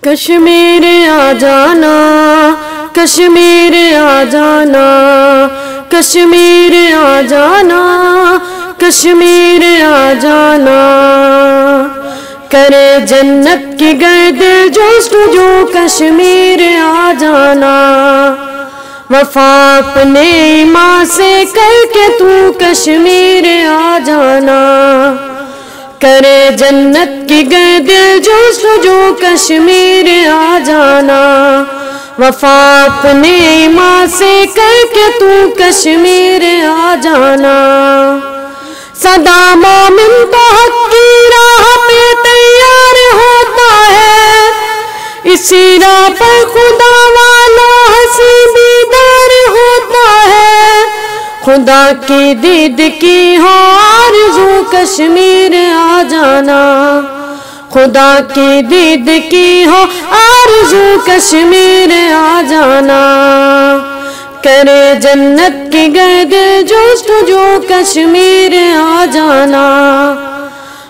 کشمیر آ جانا، کشمیر آ جانا، کشمیر آ جانا، کشمیر آ جانا، کرے جنت کی گرد جستجو کشمیر آ جانا، وفا اپنے ماں سے کر کے تو کشمیر آ جانا، کرے جنت کی گرد جستجو کشمیر آ جانا، وفا اپنے ماں سے کر کے تو کشمیر آ جانا، سدا مومن تو حق کی راہ پہ تیار ہوتا ہے، اسی راہ پر خدا والا ہنسی بیدار ہوتا ہے، خدا کی دید کی ہو آرزو کشمیر آ جانا، خدا کی دید کی ہو آرزو کشمیر آ جانا، کرے جنت کی گرد جستجو کشمیر آ جانا،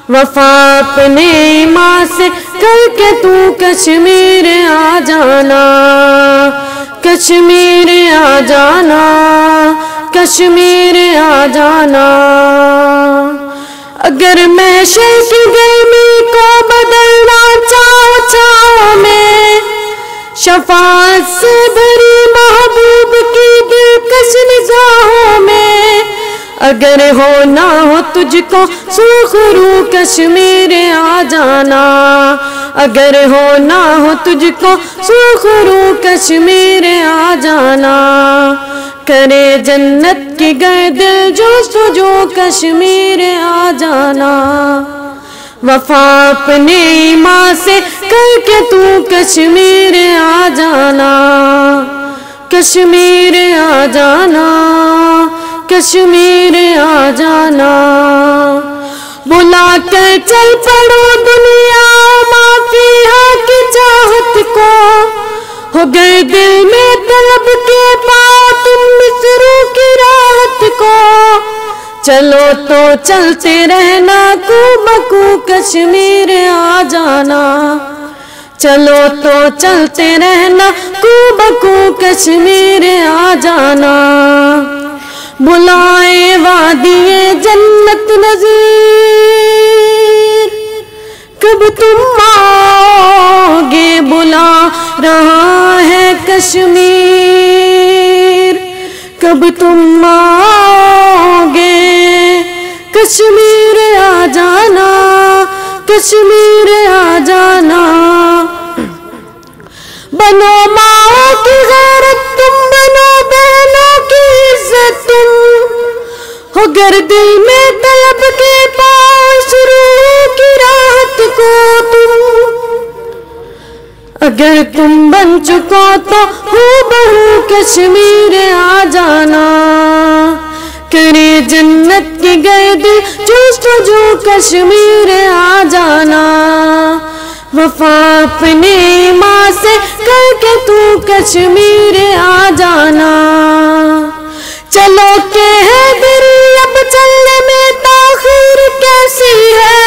وفا اپنے ماں سے کر کے تو کشمیر آ جانا، کشمیر آ جانا، کشمیر آ جانا، اگر محشر کی گرمی کو بدلنا چاہو میں، شفاعت سے بھری محبوب کی دلکش نگاہوں میں، اگر ہونا ہو تجھ کو سرخ رو کشمیر آ جانا، اگر ہونا ہو تجھ کو سرخ رو کشمیر آ جانا، کرے جنت کی گرد جستجو کشمیر آ جانا، وفا اپنے ماں سے کر کے تو کشمیر آ جانا، کشمیر آ جانا، کشمیر آ جانا، بلا کر چل پڑو دنیا ما فیہا کی چاہت کو، ہو گئے دل میں طلب کے پاؤ تم مصرو کی راحت کو، چلو تو چلتے رہنا کو بکو کشمیر آ جانا، چلو تو چلتے رہنا کو بکو کشمیر آ جانا، بلائے وادی جنت نظیر کب تم آؤ گے، بلا رہا ہے کشمیر کب تم آؤ گے، کشمیر آ جانا، کشمیر آ جانا، بنو ماں کی غیرت تم، بنو بہنوں کی عزت تم، ہو گر دل میں طلب کے پاؤ شروع کی راحت کو تم، اگر تم بن چکو تو ہو بہو کشمیر آ جانا، کرے جنت کی گرد جستجو کشمیر آ جانا، وفا اپنے ماں سے کر کے تو کشمیر آ جانا، چلو کہ ہے دری اب چلنے میں تاخیر کیسی ہے،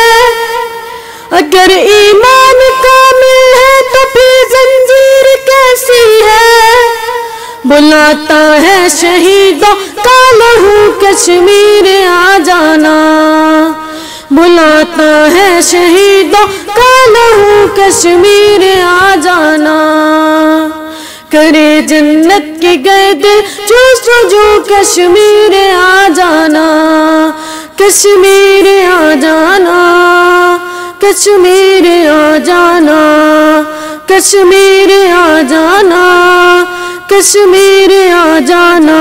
اگر ایمان کامل ہے تو پھر زنجیر کیسی ہے، بلاتا ہے شہیدوں کا لہو کشمیر آ جانا، بلاتا ہے شہیدوں کا لہو کشمیر آ جانا، کرے جنت کی گرد جستجو کشمیر آ جانا، کشمیر آ جانا، کشمیر آ جانا، کشمیر آ جانا، کشمیر آ جانا۔